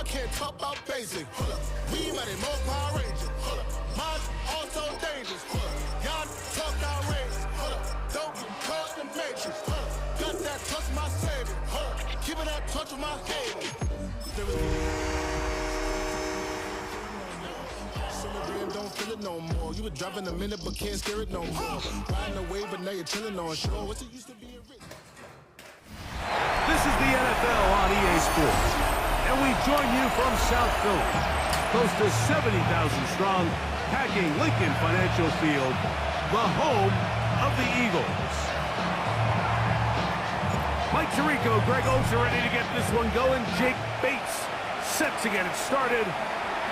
I can't talk about basic. We might more Power Rangers. Mine also dangerous. Y'all talk outrageous. Don't get caught in the matrix. Got that touch my savior. Keeping that touch with my hater. Don't feel it no more. You were driving a minute but can't steer it no more. Riding away but now you're chilling on shore. What's it used to be? This is the NFL on EA Sports, and we join you from South Philly, close to 70,000 strong, packing Lincoln Financial Field, the home of the Eagles. Mike Tirico, Greg Oates are ready to get this one going. Jake Bates set to get it started.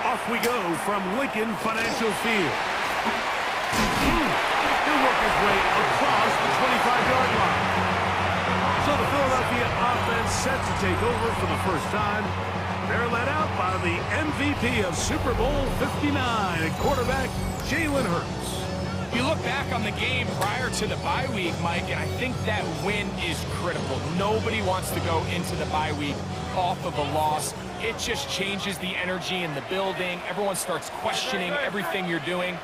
Off we go from Lincoln Financial Field. He'll work his way across the 25-yard line. So the Philadelphia offense set to take over for the first time. They're led out by the MVP of Super Bowl 59 at quarterback, Jalen Hurts. You look back on the game prior to the bye week, Mike, and I think that win is critical. Nobody wants to go into the bye week off of a loss. It just changes the energy in the building. Everyone starts questioning everything you're doing.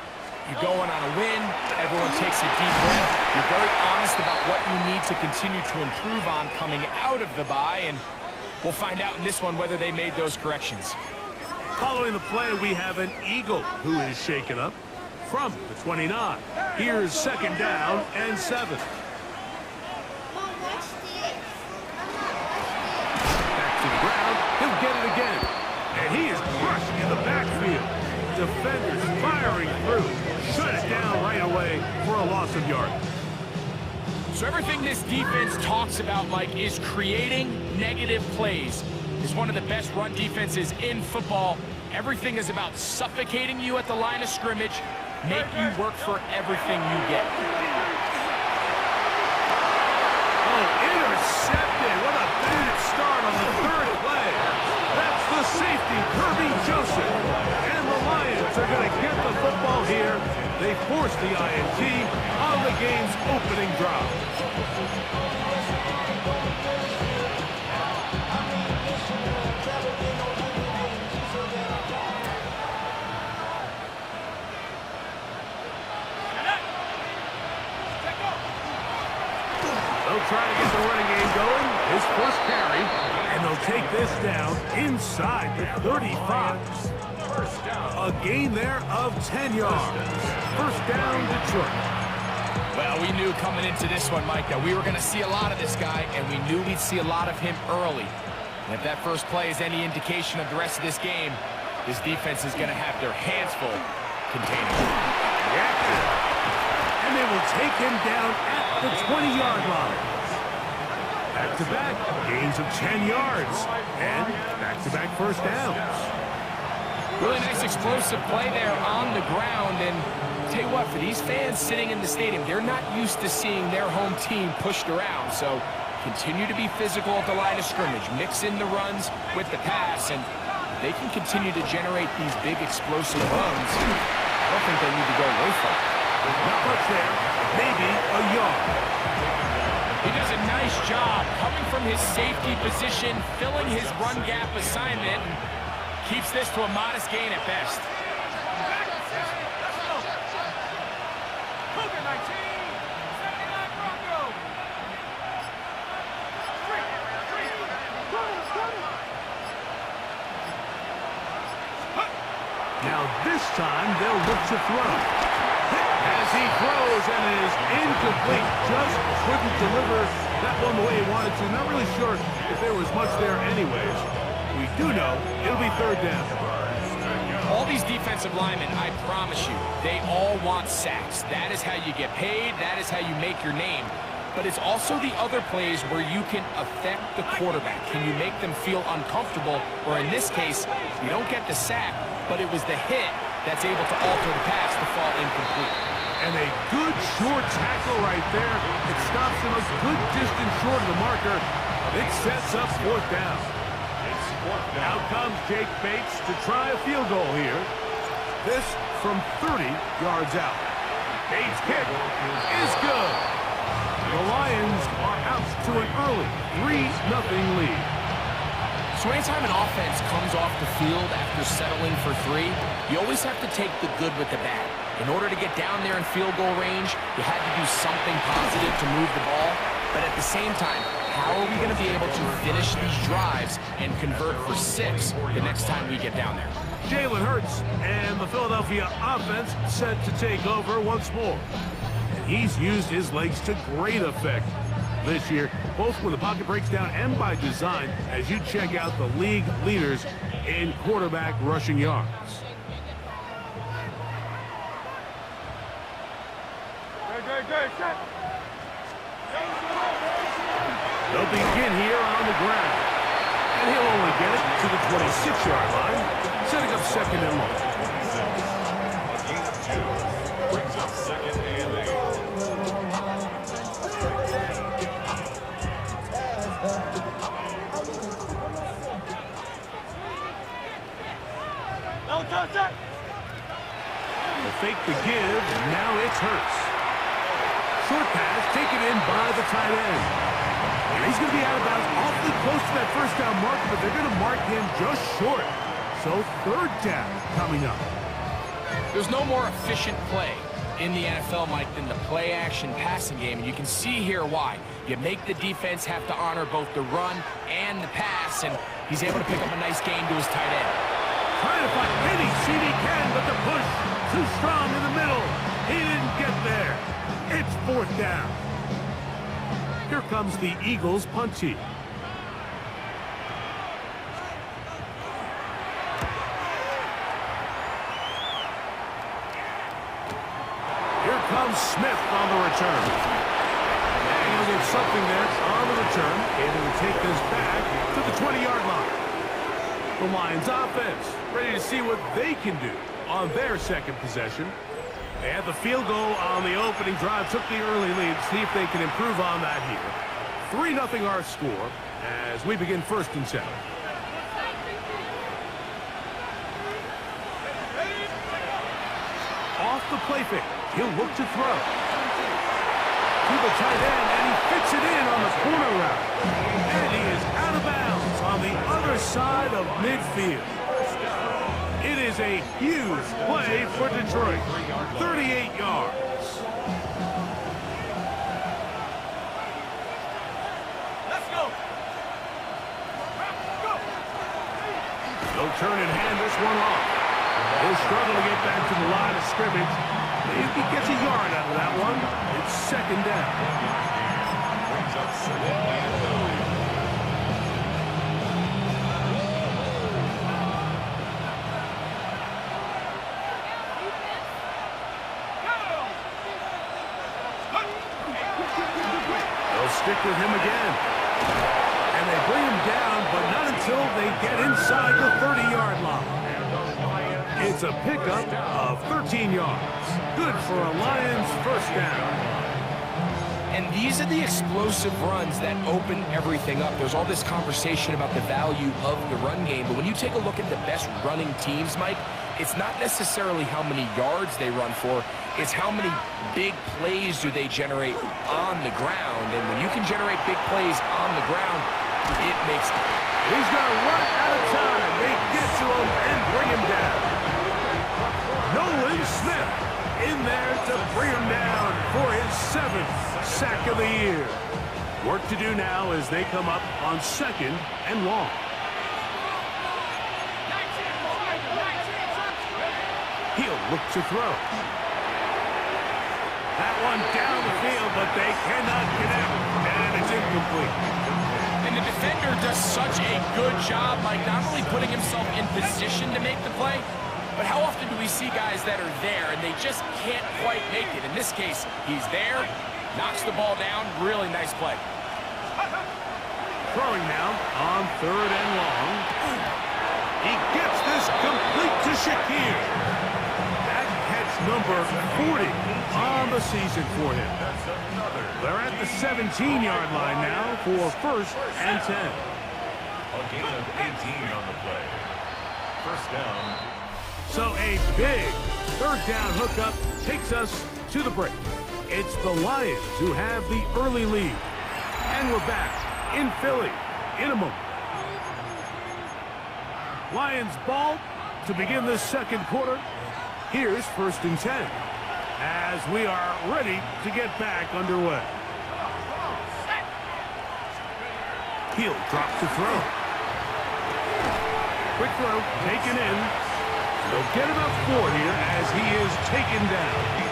You're going on a win. Everyone takes a deep breath. You're very honest about what you need to continue to improve on coming out of the bye, and we'll find out in this one whether they made those corrections. Following the play, we have an Eagle who is shaken up from the 29. Here's second down and 7. Back to the ground. He'll get it again. And he is crushed in the backfield. Defenders firing through. Shut it down right away for a loss of yard. So everything this defense talks about, Mike, is creating negative plays. It's one of the best run defenses in football. Everything is about suffocating you at the line of scrimmage, make you work for everything you get. Oh, intercepted. What a bad start on the third play. That's the safety, Kirby Joseph. And the Lions are going to get the football here. They force the INT on the game's opening drive. They'll try to get the running game going. His first carry. And they'll take this down inside the 35. A gain there of 10 yards. First down, Detroit. Well, we knew coming into this one, Mike, that we were going to see a lot of this guy, and we knew we'd see a lot of him early. And if that first play is any indication of the rest of this game, this defense is going to have their hands full containing him. And they will take him down at the 20-yard line. Back-to-back gains of 10 yards. And back-to-back first downs. Really nice explosive play there on the ground. And tell you what, for these fans sitting in the stadium, they're not used to seeing their home team pushed around. So continue to be physical at the line of scrimmage. Mix in the runs with the pass. And they can continue to generate these big explosive runs. I don't think they need to go away from it. Not much there. Maybe a yard. He does a nice job coming from his safety position, filling his run gap assignment, and keeps this to a modest gain at best. Now this time they'll look to throw. As he throws and is incomplete, just couldn't deliver that one the way he wanted to. Not really sure if there was much there anyways. We do know it'll be third down. All these defensive linemen, I promise you, they all want sacks. That is how you get paid. That is how you make your name. But it's also the other plays where you can affect the quarterback. Can you make them feel uncomfortable? Or in this case, you don't get the sack, but it was the hit that's able to alter the pass to fall incomplete. And a good short tackle right there. It stops him a good distance short of the marker. It sets up fourth down. Out comes Jake Bates to try a field goal here. This from 30 yards out. Bates' kick is good. The Lions are out to an early 3-0 lead. So anytime an offense comes off the field after settling for 3, you always have to take the good with the bad. In order to get down there in field goal range, you had to do something positive to move the ball. But at the same time, how are we going to be able to finish these drives and convert for 6 the next time we get down there? Jalen Hurts and the Philadelphia offense set to take over once more. And he's used his legs to great effect this year, both when the pocket breaks down and by design, as you check out the league leaders in quarterback rushing yards. They'll begin here on the ground. And he'll only get it to the 26-yard line, setting up 2nd and long. Brings up 2nd and 8. They'll fake the give, and now it's Hurts. Short pass taken in by the tight end. And he's going to be out of bounds awfully close to that first down marker, but they're going to mark him just short. So 3rd down coming up. There's no more efficient play in the NFL, Mike, than the play-action passing game, and you can see here why. You make the defense have to honor both the run and the pass, and he's able to pick up a nice gain to his tight end. Trying to find any seat he can, but the push too strong in the middle. He didn't get there. It's 4th down. Here comes the Eagles punt team. Here comes Smith on the return. And he'll get something there on the return. Able to take this back to the 20-yard line. The Lions offense ready to see what they can do on their 2nd possession. They had the field goal on the opening drive, took the early lead. See if they can improve on that here. 3-0 our score as we begin 1st and 7. Off the play fake, he'll look to throw. To the tight end, and he fits it in on the corner route. And he is out of bounds on the other side of midfield. It is a huge play for Detroit. 38 yards. Let's go. They'll turn and hand this one off. He'll struggle to get back to the line of scrimmage. If he gets a yard out of that one, it's 2nd down. Brings up 2nd and 9. Stick with him again. And they bring him down, but not until they get inside the 30-yard line. It's a pickup of 13 yards. Good for a Lions 1st down. And these are the explosive runs that open everything up. There's all this conversation about the value of the run game, but when you take a look at the best running teams, Mike, it's not necessarily how many yards they run for, it's how many big plays do they generate on the ground. And when you can generate big plays on the ground, it makes... He's going to run out of time. They get to him and bring him down. Nolan Smith in there to bring him down for his 7th sack of the year. Work to do now as they come up on 2nd and long. He'll look to throw. That one down the field, but they cannot connect, and it's incomplete. And the defender does such a good job, like not only putting himself in position to make the play, but how often do we see guys that are there and they just can't quite make it? In this case, he's there, knocks the ball down, really nice play. Throwing now on 3rd and long. He gets this complete to Shakir. That catch number 40 on the season for him. They're at the 17-yard line now for 1st and 10. A gain of 18 on the play. 1st down. So a big 3rd down hookup takes us to the break. It's the Lions who have the early lead. And we're back in Philly in a moment. Lions ball to begin the second quarter. Here's 1st and 10 as we are ready to get back underway. He'll drop to throw. Quick throw, taken in. They'll get about 4 here as he is taken down.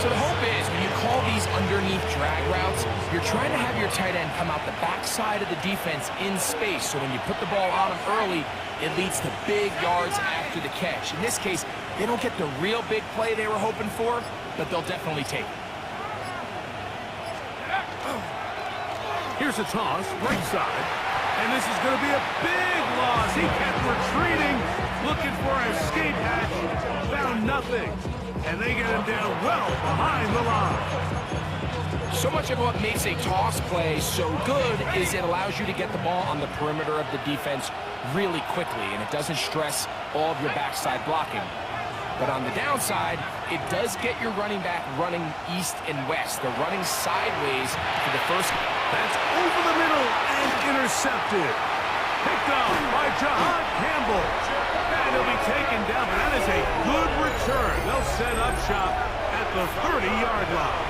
So the hope is when you call these underneath drag routes, you're trying to have your tight end come out the backside of the defense in space. So when you put the ball on him early, it leads to big yards after the catch. In this case, they don't get the real big play they were hoping for, but they'll definitely take it. Here's a toss, right side. And this is going to be a big loss. He kept retreating, looking for an escape hatch. Found nothing. And they get him down well behind the line. So much of what makes a toss play so good is it allows you to get the ball on the perimeter of the defense really quickly, and it doesn't stress all of your backside blocking. But on the downside, it does get your running back running east and west. They're running sideways for the first. That's over the middle and intercepted. Picked up by Jahan Campbell. And he'll be taken down, but that is a good return. They'll set up shop at the 30-yard line.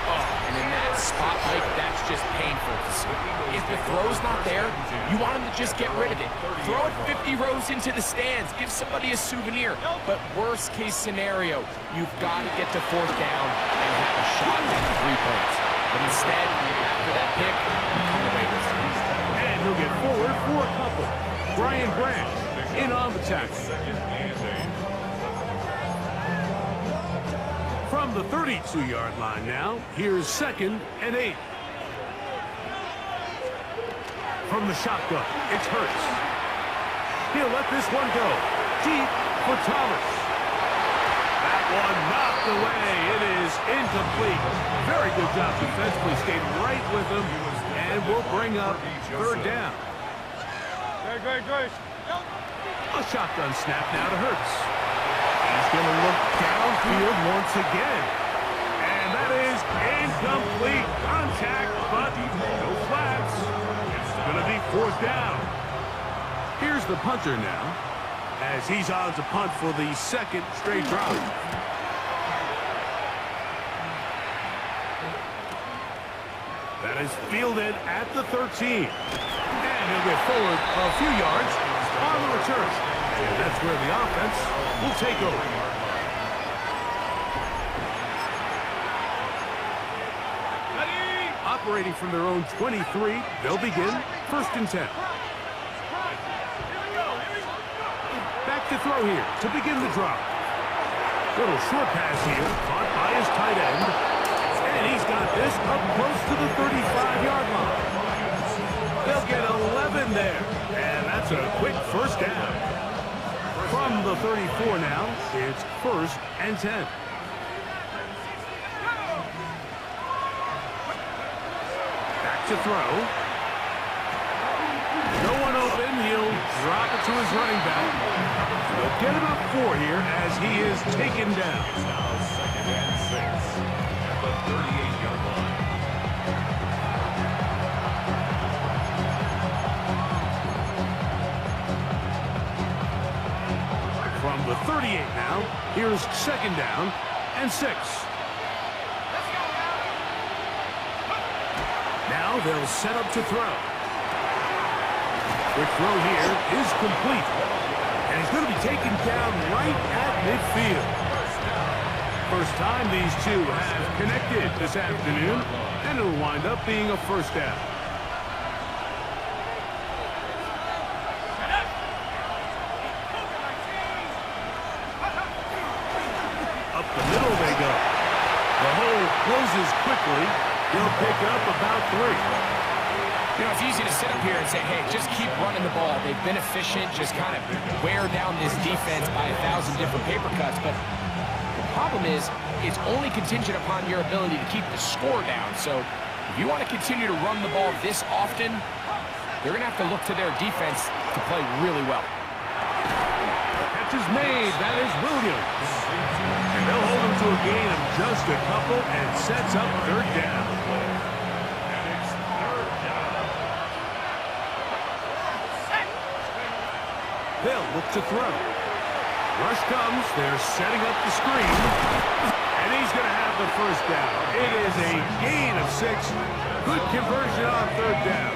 Oh, and in that spot, Mike, that's just painful to see. If the throw's not there, you want him to just get rid of it. Throw it 50 rows into the stands. Give somebody a souvenir. But worst case scenario, you've got to get to 4th down and have a shot at 3 points. But instead, after that pick, come away with it. And he'll get forward for a couple. Brian Branch in on the tackle. From the 32-yard line now, here's 2nd and 8. From the shotgun, it's Hurts. He'll let this one go. Deep for Thomas. That one knocked away. It is incomplete. Very good job defensively. Stayed right with him and will bring up 3rd down. A shotgun snap now to Hurts. He's going to look downfield once again. And that is incomplete. Contact, but no flats. It's going to be 4th down. Here's the punter now, as he's on to punt for the 2nd straight drive. That is fielded at the 13. And he'll get forward a few yards on the return. And that's where the offense will take over. Operating from their own 23, they'll begin 1st and 10. Back to throw here to begin the drive. Little short pass here, caught by his tight end. And he's got this up close to the 35-yard line. They'll get 11 there. And that's a quick 1st down. From the 34 now, it's 1st and 10. To throw. No one open. He'll drop it to his running back. They'll get about 4 here as he is taken down. Now 2nd and 6 at the 38-yard line. From the 38 now, here's 2nd down and 6. Now they'll set up to throw. Quick throw here is complete. And he's going to be taken down right at midfield. First time these two have connected this afternoon, and it'll wind up being a 1st down. Up the middle they go. The hole closes quickly. He'll pick up about 3. You know, it's easy to sit up here and say, hey, just keep running the ball. They've been efficient, just kind of wear down this defense by 1,000 different paper cuts. But the problem is, it's only contingent upon your ability to keep the score down. So if you want to continue to run the ball this often, they're going to have to look to their defense to play really well. Catch is made. That is Williams. And they'll hold him to a gain of just a couple and sets up 3rd down. They'll look to throw. Rush comes. They're setting up the screen. And he's going to have the first down. It is a gain of 6. Good conversion on third down.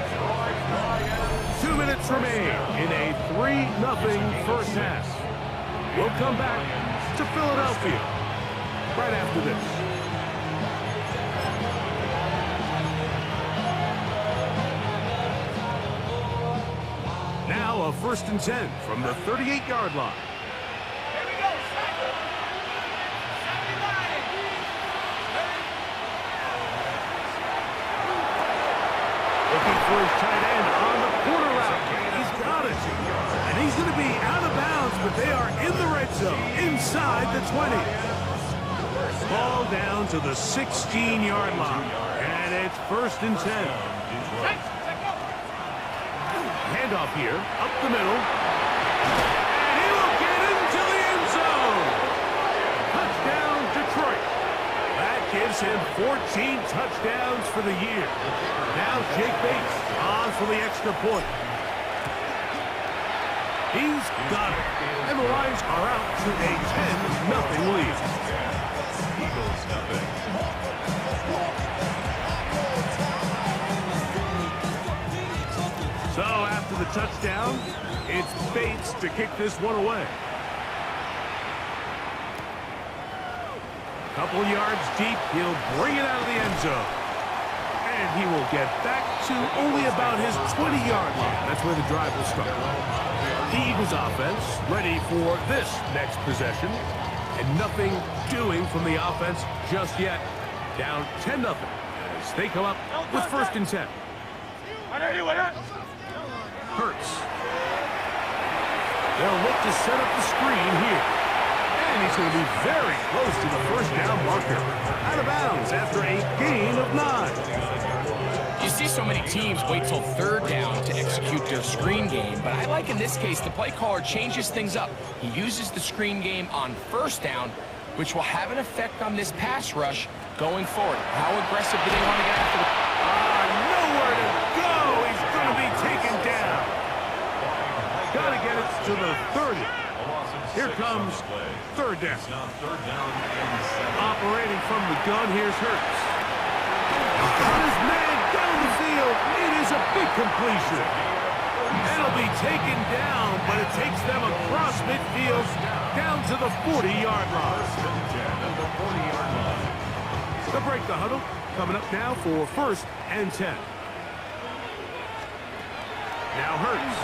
2 minutes remain in a 3-0 first half. We'll come back to Philadelphia right after this. Now a 1st and 10 from the 38-yard line. Looking for his tight end on the corner route. He's got it. And he's going to be out of bounds, but they are in the red zone, inside the 20. Ball down to the 16-yard line. And it's 1st and 10. Handoff here, up the middle. And he will get into the end zone. Touchdown, Detroit. That gives him 14 touchdowns for the year. Now Jake Bates on for the extra point. He's got it. And the Lions are out to a 10-0 lead. Eagles nothing. So after the touchdown, it's Bates to kick this one away. Couple yards deep, he'll bring it out of the end zone. And he will get back to only about his 20-yard line. That's where the drive will start. The Eagles offense ready for this next possession. And nothing doing from the offense just yet. Down 10-0 as they come up with 1st and 10. Hurts. They'll look to set up the screen here. And he's going to be very close to the 1st down marker. Out of bounds after a gain of 9. You see so many teams wait till 3rd down to execute their screen game, but I like in this case the play caller changes things up. He uses the screen game on 1st down, which will have an effect on this pass rush going forward. How aggressive do they want to get after the... Nowhere to go. He's going to be taken down. Got to get it to the 30. Here comes 3rd down. Operating from the gun, here's Hurts. Got his man down the field. It is a big completion. It'll be taken down, but it takes them across midfield down to the 40-yard line. They'll break the huddle. Coming up now for 1st and 10. Now Hurts.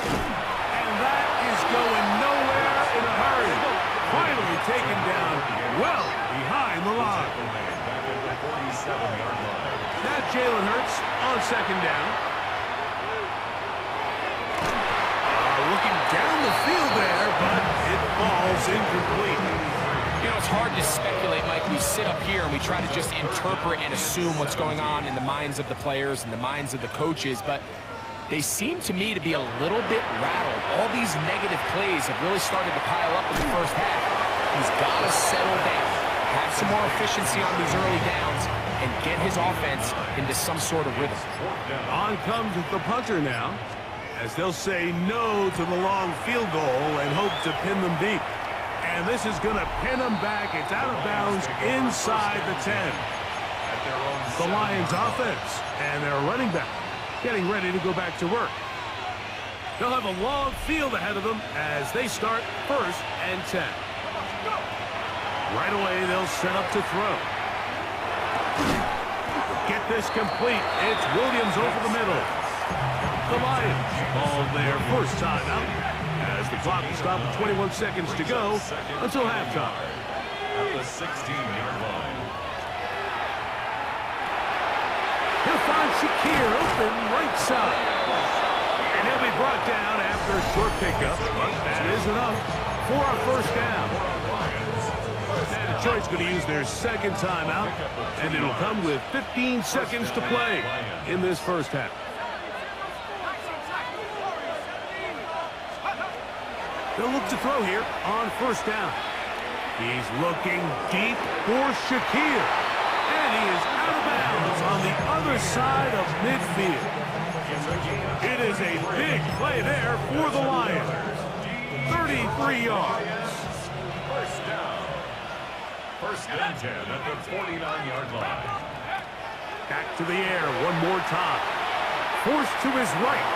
And that is going nowhere in a hurry. Finally taken down well behind the line. Now Jalen Hurts on 2nd down. Looking down the field there, but it falls incomplete. You know, it's hard to speculate, Mike. We sit up here and we try to just interpret and assume what's going on in the minds of the players and the minds of the coaches, but they seem to me to be a little bit rattled. All these negative plays have really started to pile up in the 1st half. He's got to settle down, have some more efficiency on these early downs, and get his offense into some sort of rhythm. On comes the punter now, as they'll say no to the long field goal and hope to pin them deep. And this is going to pin them back. It's out of bounds inside the 10. The Lions offense and their running back getting ready to go back to work. They'll have a long field ahead of them as they start 1st and 10. Right away, they'll set up to throw. Get this complete. It's Williams over the middle. The Lions call their 1st time out as the clock will stop with 21 seconds to go until halftime. At the 16-yard line. He'll find Shakir open right side. And he'll be brought down after a short pickup, but that is enough for a 1st down. And Detroit's going to use their 2nd timeout, and it'll come with 15 seconds to play in this 1st half. They'll look to throw here on 1st down. He's looking deep for Shakir. And he is out of bounds on the other side of midfield. It is a big play there for the Lions. 33 yards. First down. First and 10 at the 49-yard line. Back to the air one more time. Forced to his right.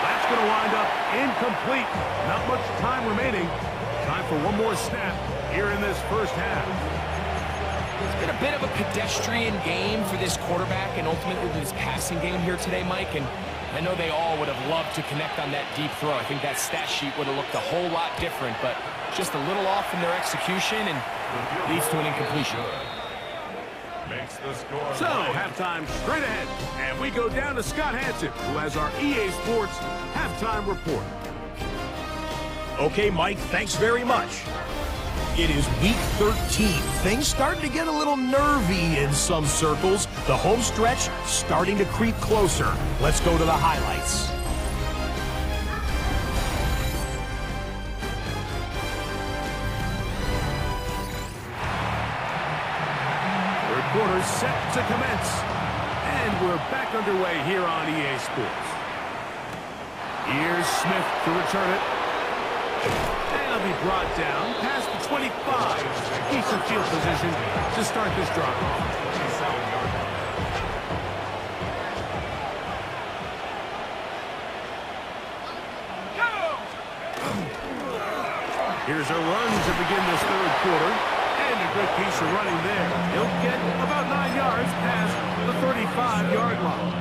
That's going to wind up incomplete. Not much time remaining. Time for one more snap here in this first half. It's been a bit of a pedestrian game for this quarterback and ultimately this passing game here today, Mike. And I know they all would have loved to connect on that deep throw. I think that stat sheet would have looked a whole lot different, but just a little off in their execution and leads to an incompletion. Makes the score. So, halftime straight ahead. And we go down to Scott Hansen, who has our EA Sports halftime report. Okay, Mike, thanks very much. It is week 13. Things starting to get a little nervy in some circles. The home stretch starting to creep closer. Let's go to the highlights. Third quarter set to commence. And we're back underway here on EA Sports. Here's Smith to return it. And it'll be brought down past the 25. Decent field position to start this drive. Here's a run to begin this third quarter. And a good piece of running there. He'll get about 9 yards past the 35-yard line.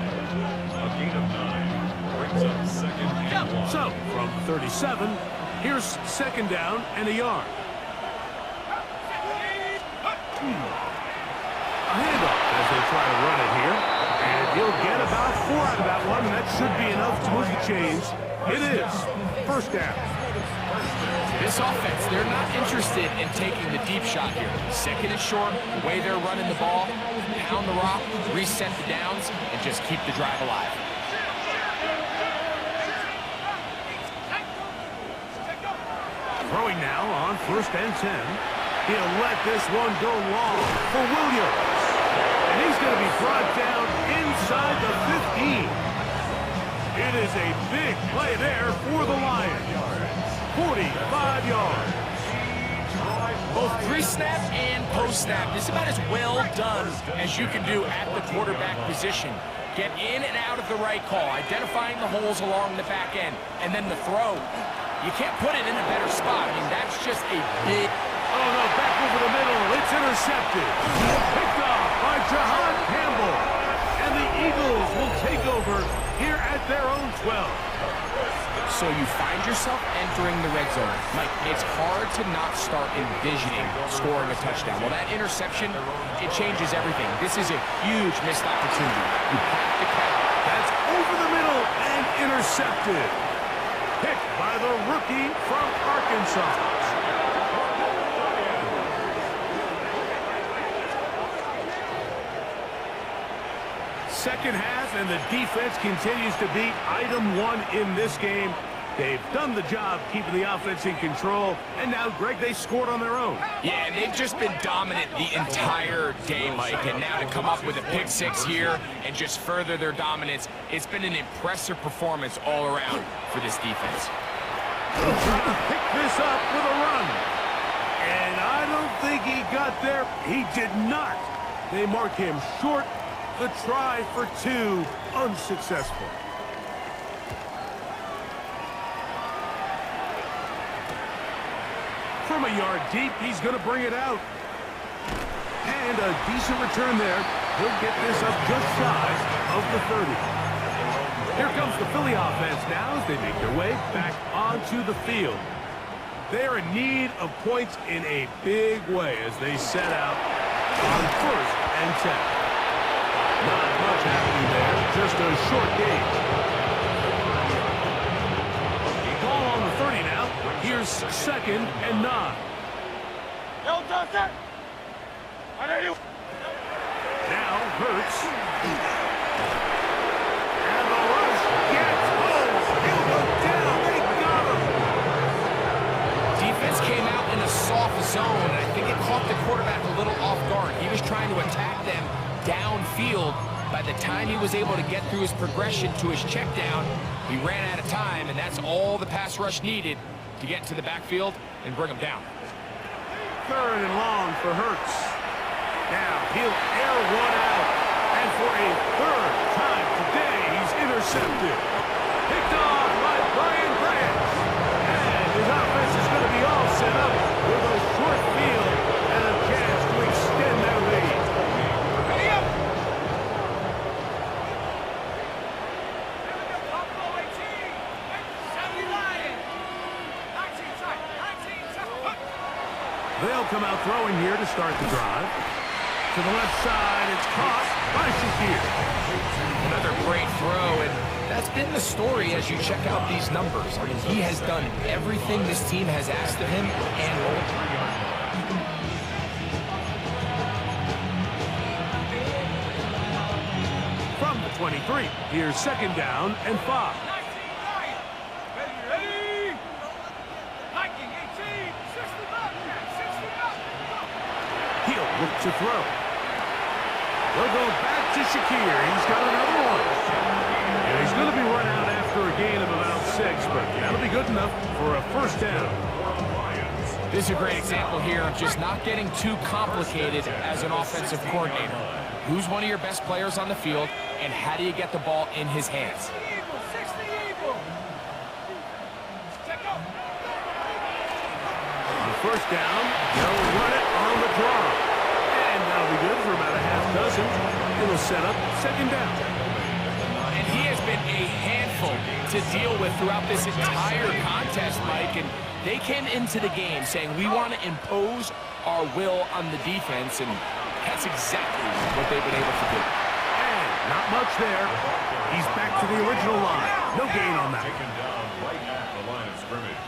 A gain of 9 brings up second and 1. So, from 37, here's second down and a yard. A handoff as they try to run it here. And he'll get about 4 out of that one, and that should be enough to move the chains. It is first down. This offense, they're not interested in taking the deep shot here. Second and short, the way they're running the ball, pound the rock, reset the downs, and just keep the drive alive. Throwing now on first and 10. He'll let this one go long for Williams. And he's going to be brought down inside the 15. It is a big play there for the Lions. 45 yards. Both pre-snap and post-snap. This is about as well done as you can do at the quarterback position. Get in and out of the right call, identifying the holes along the back end, and then the throw. You can't put it in a better spot. I mean, that's just a big... Oh, no, back over the middle. It's intercepted. Picked off by Jahan Campbell. And the Eagles will take over here at their own 12. So you find yourself entering the red zone. Mike, it's hard to not start envisioning scoring a touchdown. Well, that interception, it changes everything. This is a huge missed opportunity. You have to catch. That's over the middle and intercepted. Picked by the rookie from Arkansas. Second half, and the defense continues to be item one in this game. They've done the job keeping the offense in control, and now, Greg, they scored on their own. Yeah, and they've just been dominant the entire day, Mike, and now to come up with a pick six here and just further their dominance, it's been an impressive performance all around for this defense. Pick this up with a run, and I don't think he got there. He did not. They mark him short. The try for 2, unsuccessful. From a yard deep, he's going to bring it out. And a decent return there. He'll get this up just shy of the 30. Here comes the Philly offense now as they make their way back onto the field. They're in need of points in a big way as they set out on first and 10. Not much happening there, just a short game. Ball on the 30 now. Here's second and 9. Now Hurts. And the rush gets home. He'll go down. They got him. Defense came out in a soft zone, and I think it caught the quarterback a little off guard. He was trying to attack them downfield, by the time he was able to get through his progression to his check down, he ran out of time, and that's all the pass rush needed to get into the backfield and bring him down. 3rd and long for Hurts. Now he'll air one out, and for a 3rd time today, he's intercepted. Picked off by Brian Branch. And his offense is going to be all set up with a short field and a chance to extend their lead. Ready up! They'll come out throwing here to start the drive. To the left side, it's caught by Shakir. Another great throw, and that's been the story as you check out these numbers. I mean, he has done everything this team has asked of him and more. From the 23, here's 2nd down and 5. He'll look to throw. They'll go back to Shakir. He's got another one. And he's going to be run out after a gain of about 6, but that'll be good enough for a 1st down. This is a great example here of just not getting too complicated as an offensive coordinator. Who's one of your best players on the field, and how do you get the ball in his hands? On 1st down, they'll run it on the draw. And that'll be good for about a half dozen. It'll set up 2nd down. And he has been a handful to deal with throughout this entire contest, Mike. And they came into the game saying, we want to impose our will on the defense, and that's exactly what they've been able to do. And not much there. He's back to the original line. No gain on that. Taken down right at the line of scrimmage.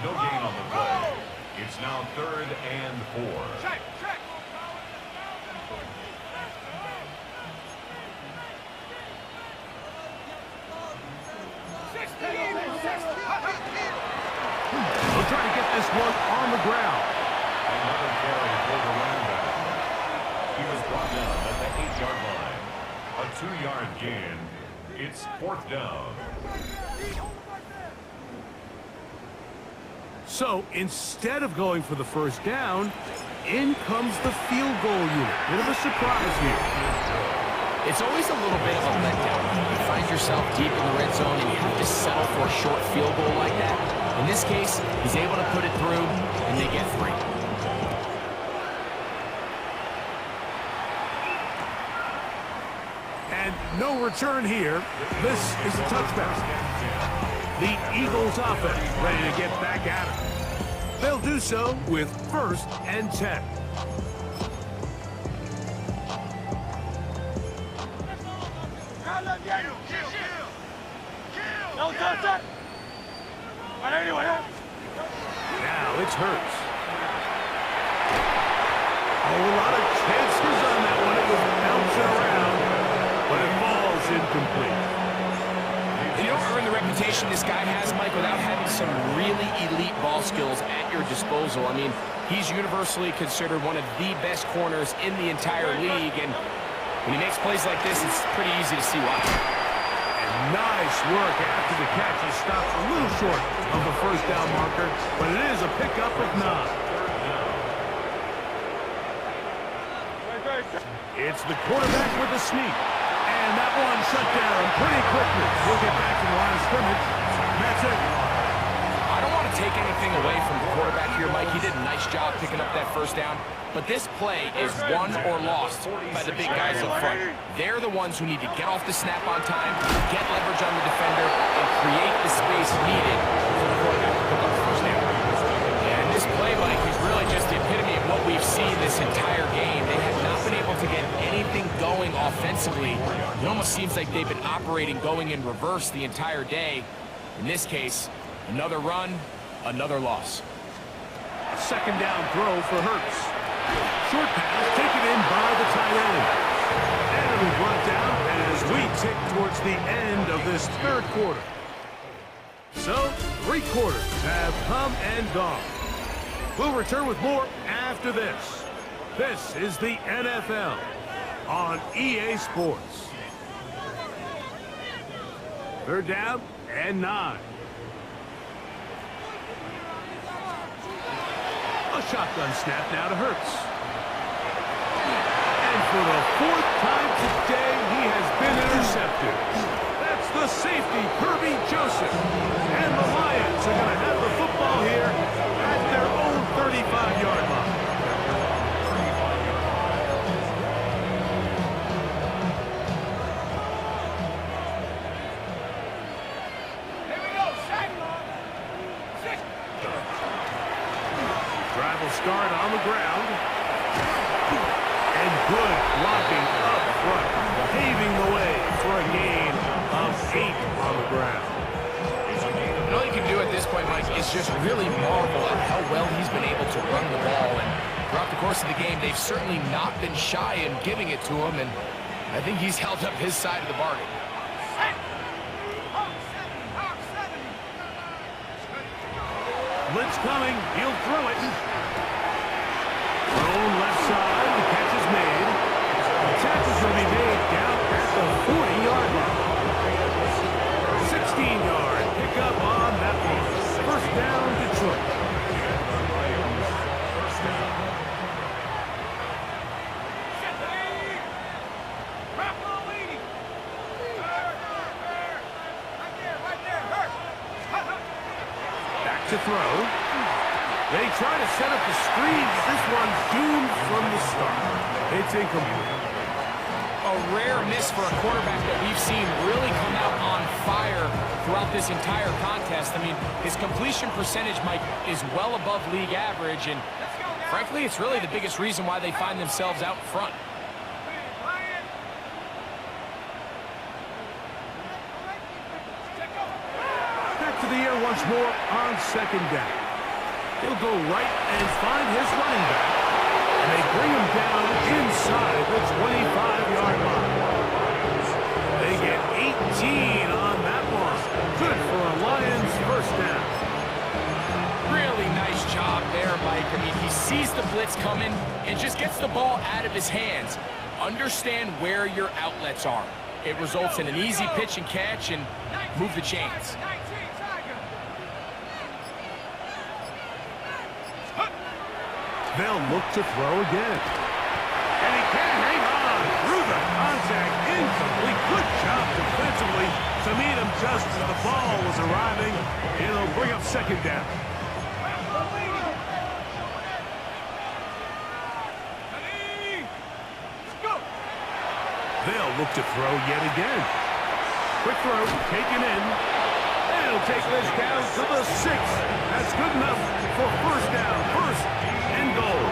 No gain on the play. It's now 3rd and 4. Check. They'll try to get this one on the ground. Another carry for the running back. He was brought down at the 8-yard line. A 2-yard gain. It's 4th down. So instead of going for the 1st down, in comes the field goal unit. Bit of a surprise here. It's always a little bit of a letdown. You find yourself deep in the red zone and you have to settle for a short field goal like that. In this case, he's able to put it through, and they get 3. And no return here. This is a touchdown. The Eagles offense ready to get back at it. They'll do so with 1st and 10. Now it's Hurts. Oh, a lot of chances on that one. It was bouncing around, but it falls incomplete. You don't earn the reputation this guy has, Mike, without having some really elite ball skills at your disposal. I mean, he's universally considered one of the best corners in the entire league, and when he makes plays like this, it's pretty easy to see why. And nice work after the catch. He stopped a little short of the 1st down marker, but it is a pickup of 9. It's the quarterback with the sneak. And that one shut down pretty quickly. We'll get back to the line of scrimmage. That's it. I don't want to take anything away from the quarterback here, Mike. He did a nice job picking up that 1st down. But this play is won or lost by the big guys up front. They're the ones who need to get off the snap on time, get leverage on the defender, and create the space needed for the quarterback to pick up the 1st down. And this play, Mike, is really just the epitome of what we've seen this entire game. They have not been able to get anything going offensively. It almost seems like they've been operating going in reverse the entire day. In this case, another run, another loss. 2nd down throw for Hurts. Short pass taken in by the tight end. And it was brought down as we tick towards the end of this 3rd quarter. So, 3 quarters have come and gone. We'll return with more after this. This is the NFL on EA Sports. Third down and 9. A shotgun snap now to Hurts. And for the 4th time today, he has been intercepted. That's the safety, Kirby Joseph. And the Lions are going to have the football here at their own 35-yard line. Drive will start on the ground. And good blocking up front, paving the way for a gain of 8 on the ground. And all you can do at this point, Mike, is just really marvel at how well he's been able to run the ball. And throughout the course of the game, they've certainly not been shy in giving it to him. And I think he's held up his side of the bargain. Blitz coming. He'll throw it. Thrown left side. The catch is made. The tackle's going to be made down at the 40-yard line. 16-yard pickup on that one. First down, Detroit. Back to throw. They try to set up the screen, but this one's doomed from the start. It's incomplete. A rare miss for a quarterback that we've seen really come out on fire throughout this entire contest. I mean, his completion percentage, Mike, is well above league average, and frankly, it's really the biggest reason why they find themselves out front. Back to the air once more on second down. He'll go right and find his running back. And they bring him down inside the 25-yard line. They get 18 on that one. Good for a Lions first down. Really nice job there, Mike. I mean, he sees the blitz coming and just gets the ball out of his hands. Understand where your outlets are. It results in an easy pitch and catch and move the chains. They'll look to throw again. And he can hang on through the contact. Incomplete. Good job defensively to meet him just as the ball was arriving. It'll bring up second down. They'll look to throw yet again. Quick throw, taken in. And he'll take this down to the 6. That's good enough for first down. First and goal.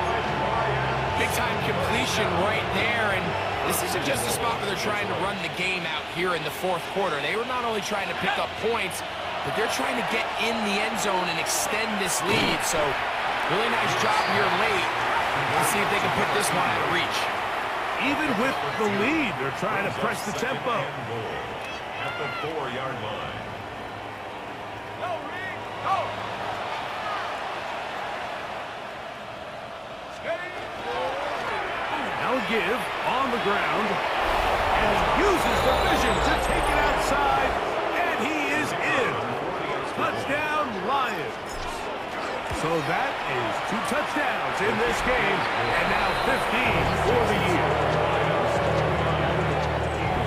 Big-time completion right there, and this isn't just a spot where they're trying to run the game out here in the 4th quarter. They were not only trying to pick up points, but they're trying to get in the end zone and extend this lead. So, really nice job here late. Let's see if they can put this one out of reach. Even with the lead, they're trying to press the tempo. At the 4-yard line. Now a give on the ground. And he uses the vision to take it outside. And he is in. Touchdown, Lions. So that is 2 touchdowns in this game. And now 15 for the year.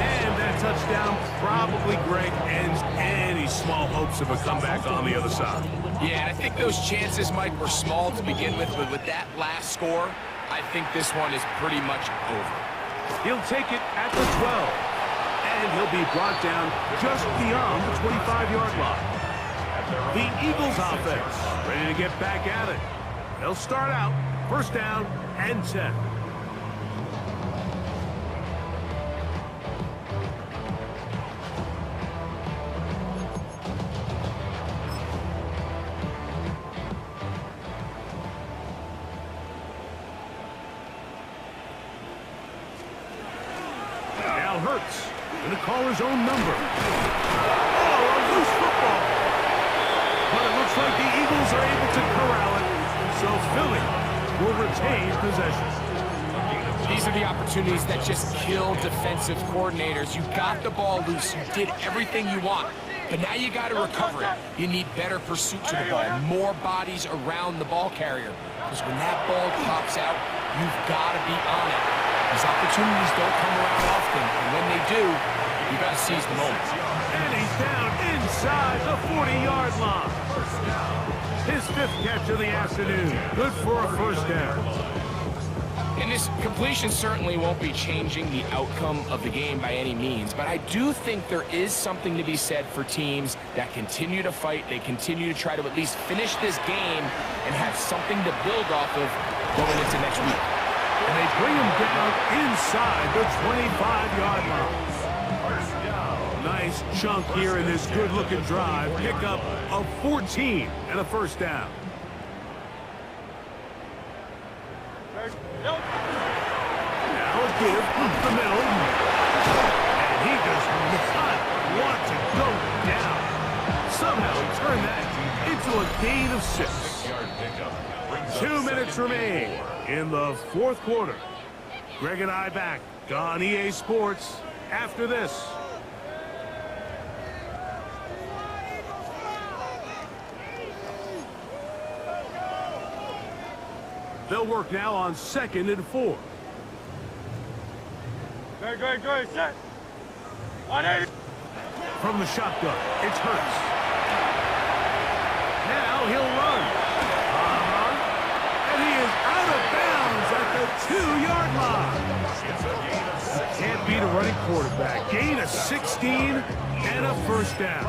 And that touchdown probably, Greg, ends any small hopes of a comeback on the other side. Yeah, and I think those chances, Mike, were small to begin with, but with that last score, I think this one is pretty much over. He'll take it at the 12. And he'll be brought down just beyond the 25-yard line. The Eagles offense ready to get back at it. They'll start out first down and 10. Now Hurts going to call his own number. Oh, a loose football. But it looks like the Eagles are able to corral it, so Philly will retain possession. these are the opportunities that just kill defensive coordinators. You got the ball loose. You did everything you want. But now you got to recover it. You need better pursuit to the ball, more bodies around the ball carrier. Because when that ball pops out, you've got to be on it. These opportunities don't come around often, and when they do, you got to seize the moment. And he's down inside the 40-yard line. His 5th catch of the afternoon. Good for a first down. And this completion certainly won't be changing the outcome of the game by any means, but I do think there is something to be said for teams that continue to fight. They continue to try to at least finish this game and have something to build off of going into next week. And they bring him down inside the 25-yard line. Nice chunk here in this good-looking drive. Pick up of 14 and a first down. Now a give up the middle. And he does not want to go down. Somehow he turned that into a gain of 6. 2 minutes remain in the 4th quarter. Greg and I back on EA Sports after this. They'll work now on 2nd and 4. Go, set. 180. From the shotgun, it's Hurts. Now he'll run. And he is out of bounds at the 2-yard line. Can't beat a running quarterback. Gain of 16 and a first down.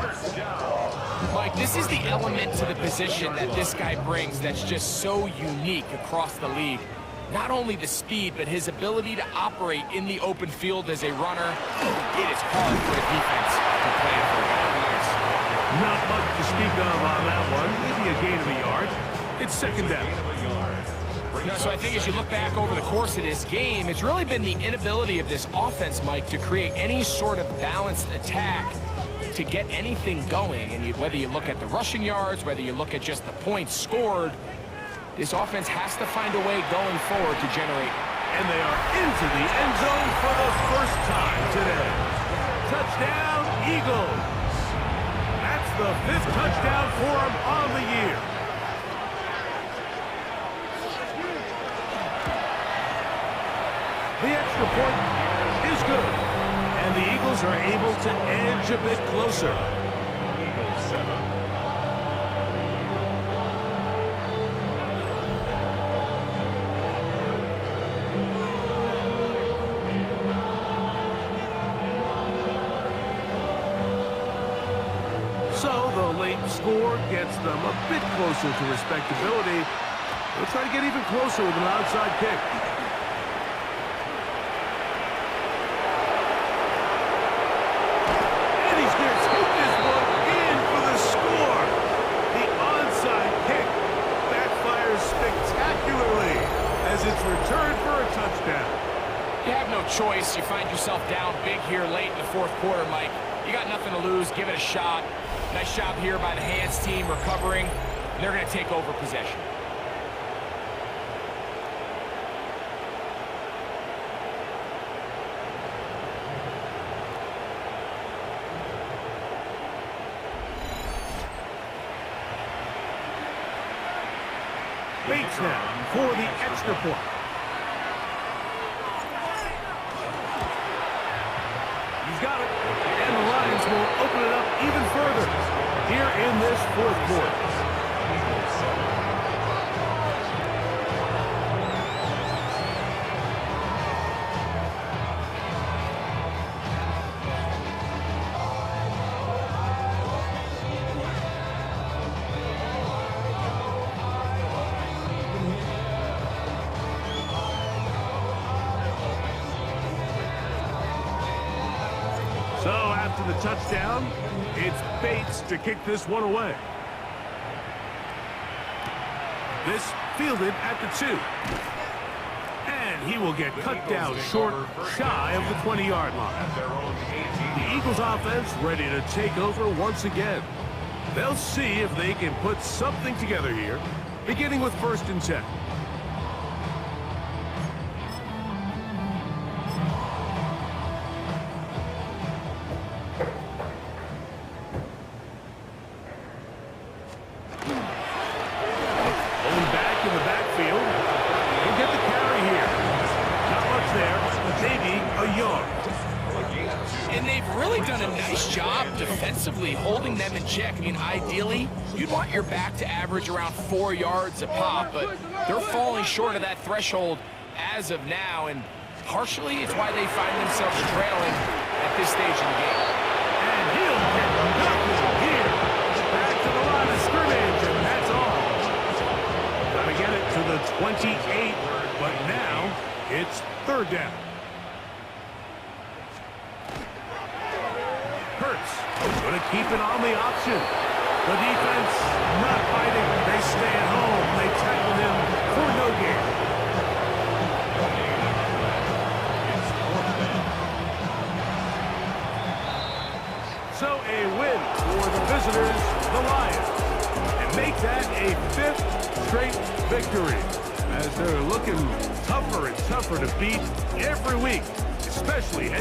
Mike, this is the element to the position that this guy brings that's just so unique across the league. Not only the speed, but his ability to operate in the open field as a runner. It is hard for a defense to plan for a guy like this. Not much to speak of on that one. Maybe a gain of a yard. It's 2nd down. So I think as you look back over the course of this game, it's really been the inability of this offense, Mike, to create any sort of balanced attack to get anything going. And whether you look at the rushing yards, whether you look at just the points scored, this offense has to find a way going forward to generate. And they are into the end zone for the first time today. Touchdown, Eagles. That's the 5th touchdown for them on the year. The extra point is good. And the Eagles are able to edge a bit closer. Eagles 7. So the late score gets them a bit closer to respectability. They'll try to get even closer with an outside kick. And he's going to take this one in for the score. The onside kick backfires spectacularly as it's returned for a touchdown. You have no choice. You find yourself down big here late in the 4th quarter, Mike. You got nothing to lose. Give it a shot. Nice job here by the hands team recovering. They're going to take over possession. Bates now for the extra point. He's got it. And the Lions will open it up even further here in this 4th quarter. So after the touchdown, it's Bates to kick this one away. This fielded at the 2. And he will get cut down short, shy of the 20-yard line. The Eagles offense ready to take over once again. They'll see if they can put something together here, beginning with 1st and 10. defensively holding them in check. I mean, ideally, you'd want your back to average around 4 yards a pop, but they're falling short of that threshold as of now, and partially it's why they find themselves trailing at this stage in the game. And he'll get nothing here. Back to the line of scrimmage, and that's all. Gotta get it to the 28, but now it's 3rd down. Hurts going to keep it on the option. The defense not fighting. They stay at home. They tackle him for no gain. So a win for the visitors, the Lions, and make that a 5th straight victory as they're looking tougher and tougher to beat every week, especially